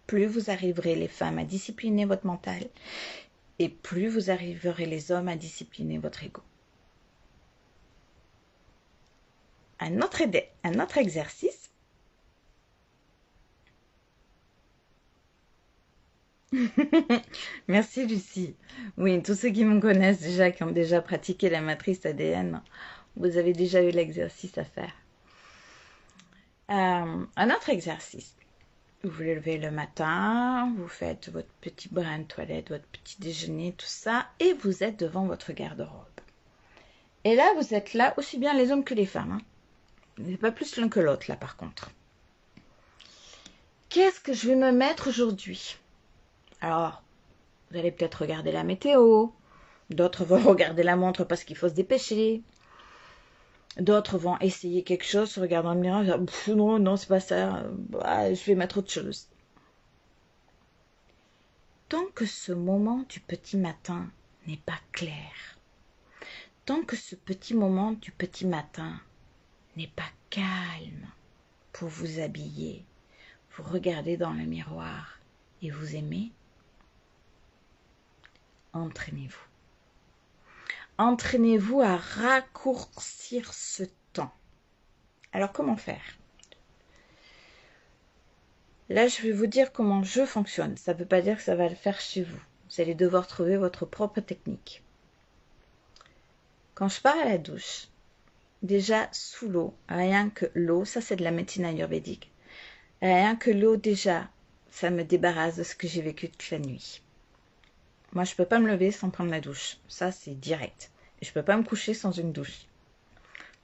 plus vous arriverez les femmes à discipliner votre mental et plus vous arriverez les hommes à discipliner votre ego. Un autre exercice. Merci Lucie. Oui, tous ceux qui me connaissent déjà, qui ont déjà pratiqué la matrice ADN, vous avez déjà eu l'exercice à faire. Un autre exercice. Vous vous levez le matin, vous faites votre petit bain de toilette, votre petit déjeuner, tout ça, et vous êtes devant votre garde-robe. Et là, vous êtes là aussi bien les hommes que les femmes. Hein. Vous n'êtes pas plus l'un que l'autre, là, par contre. Qu'est-ce que je vais me mettre aujourd'hui? Alors, vous allez peut-être regarder la météo. D'autres vont regarder la montre parce qu'il faut se dépêcher. D'autres vont essayer quelque chose, se regardant dans le miroir, et dire, non, c'est pas ça. Je vais mettre autre chose. Tant que ce moment du petit matin n'est pas clair, tant que ce petit moment du petit matin n'est pas calme pour vous habiller, vous regardez dans le miroir et vous aimez, entraînez-vous. Entraînez-vous à raccourcir ce temps. Alors, comment faire? Là, je vais vous dire comment je fonctionne. Ça ne veut pas dire que ça va le faire chez vous. Vous allez devoir trouver votre propre technique. Quand je pars à la douche, déjà sous l'eau, rien que l'eau, ça c'est de la médecine ayurvédique. Rien que l'eau, déjà, ça me débarrasse de ce que j'ai vécu toute la nuit. Moi, je ne peux pas me lever sans prendre ma douche. Ça, c'est direct. Et je ne peux pas me coucher sans une douche.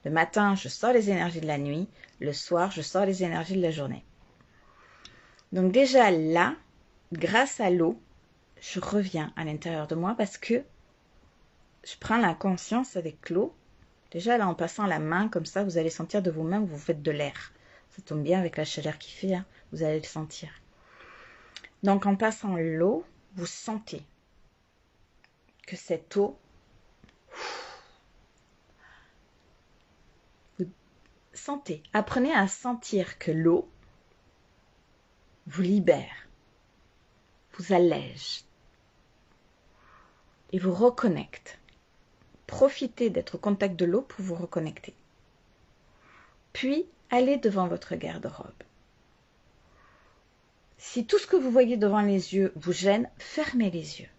Le matin, je sors les énergies de la nuit. Le soir, je sors les énergies de la journée. Donc déjà là, grâce à l'eau, je reviens à l'intérieur de moi parce que je prends la conscience avec l'eau. Déjà là, en passant la main comme ça, vous allez sentir de vous-même que vous faites de l'air. Ça tombe bien avec la chaleur qu'il fait, hein, vous allez le sentir. Donc en passant l'eau, vous sentez. que cette eau, vous sentez, apprenez à sentir que l'eau vous libère, vous allège et vous reconnecte. Profitez d'être au contact de l'eau pour vous reconnecter. Puis, allez devant votre garde-robe. Si tout ce que vous voyez devant les yeux vous gêne, fermez les yeux.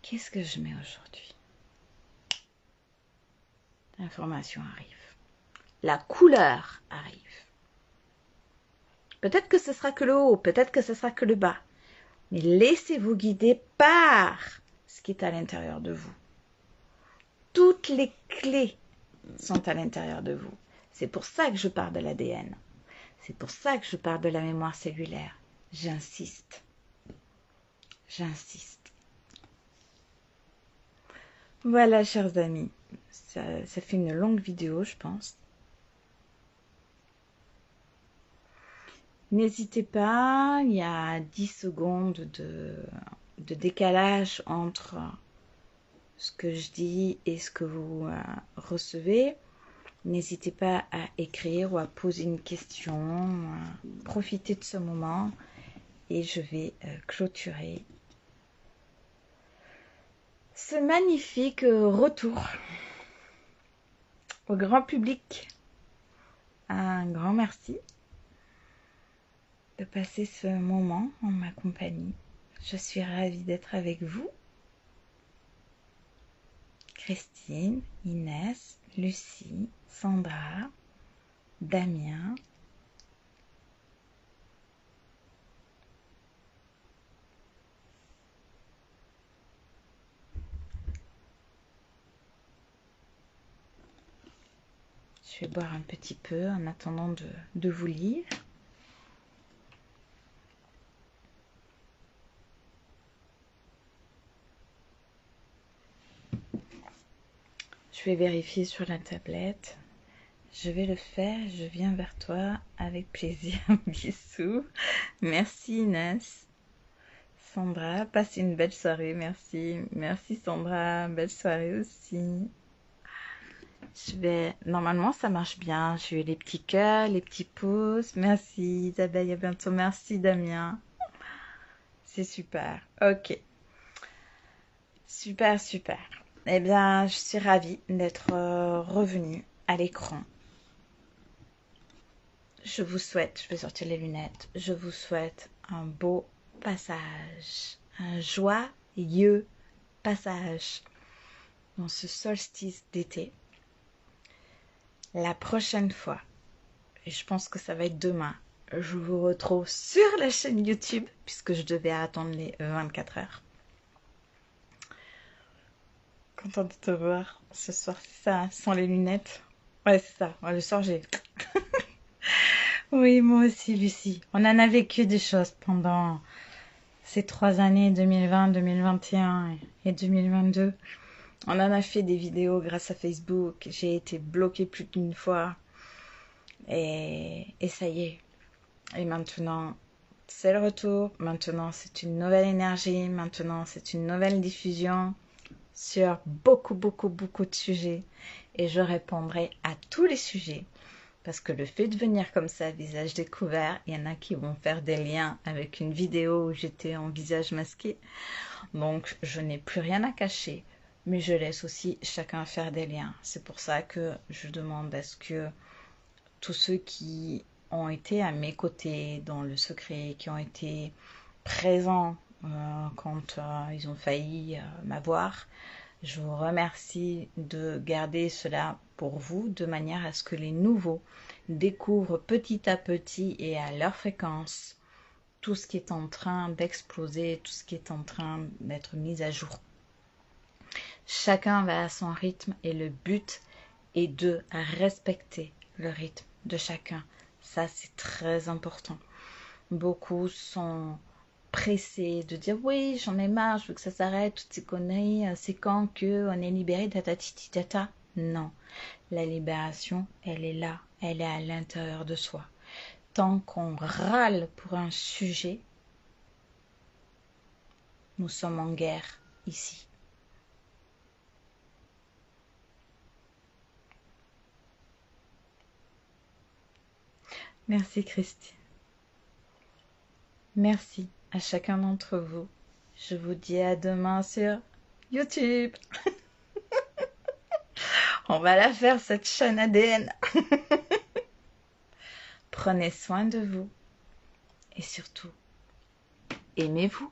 Qu'est-ce que je mets aujourd'hui? L'information arrive. La couleur arrive. Peut-être que ce sera que le haut, peut-être que ce sera que le bas. Mais laissez-vous guider par ce qui est à l'intérieur de vous. Toutes les clés sont à l'intérieur de vous. C'est pour ça que je parle de l'ADN. C'est pour ça que je parle de la mémoire cellulaire. J'insiste. J'insiste. Voilà, chers amis. Ça fait une longue vidéo, je pense. N'hésitez pas, il y a 10 secondes de décalage entre ce que je dis et ce que vous recevez. N'hésitez pas à écrire ou à poser une question. Profitez de ce moment et je vais clôturer ce magnifique retour au grand public. Un grand merci de passer ce moment en ma compagnie. Je suis ravie d'être avec vous. Christine, Inès, Lucie, Sandra, Damien. Je vais boire un petit peu en attendant de vous lire. Je vais vérifier sur la tablette. Je vais le faire. Je viens vers toi avec plaisir. Bisous. Merci Inès. Sandra, passe une belle soirée. Merci. Merci Sandra. Belle soirée aussi. Normalement, ça marche bien. J'ai eu les petits cœurs, les petits pouces. Merci Isabelle, à bientôt. Merci Damien. C'est super. Ok. Super, super. Eh bien, je suis ravie d'être revenue à l'écran. Je vous souhaite, je vais sortir les lunettes, je vous souhaite un beau passage, un joyeux passage dans ce solstice d'été. La prochaine fois, et je pense que ça va être demain, je vous retrouve sur la chaîne YouTube, puisque je devais attendre les 24 heures. Contente de te voir ce soir, c'est ça, sans les lunettes. Ouais, c'est ça, ouais, le soir j'ai... Oui, moi aussi, Lucie. On en a vécu des choses pendant ces 3 années, 2020, 2021 et 2022. On en a fait des vidéos grâce à Facebook. J'ai été bloquée plus d'une fois. Et ça y est. Et maintenant, c'est le retour. Maintenant, c'est une nouvelle énergie. Maintenant, c'est une nouvelle diffusion sur beaucoup, beaucoup, beaucoup de sujets. Et je répondrai à tous les sujets. Parce que le fait de venir comme ça, visage découvert, il y en a qui vont faire des liens avec une vidéo où j'étais en visage masqué. Donc, je n'ai plus rien à cacher, mais je laisse aussi chacun faire des liens. C'est pour ça que je demande à ce que tous ceux qui ont été à mes côtés dans le secret, qui ont été présents quand ils ont failli m'avoir, je vous remercie de garder cela pour vous de manière à ce que les nouveaux découvrent petit à petit et à leur fréquence tout ce qui est en train d'exploser, tout ce qui est en train d'être mis à jour. Chacun va à son rythme et le but est de respecter le rythme de chacun. Ça, c'est très important. Beaucoup sont pressé de dire oui, j'en ai marre, je veux que ça s'arrête, toutes ces conneries, c'est quand que on est libéré, tatati tata. Non, la libération, elle est là, elle est à l'intérieur de soi. Tant qu'on râle pour un sujet, Nous sommes en guerre ici. Merci Christine. Merci à chacun d'entre vous. Je vous dis à demain sur YouTube. On va la faire cette chaîne ADN. Prenez soin de vous. Et surtout, aimez-vous.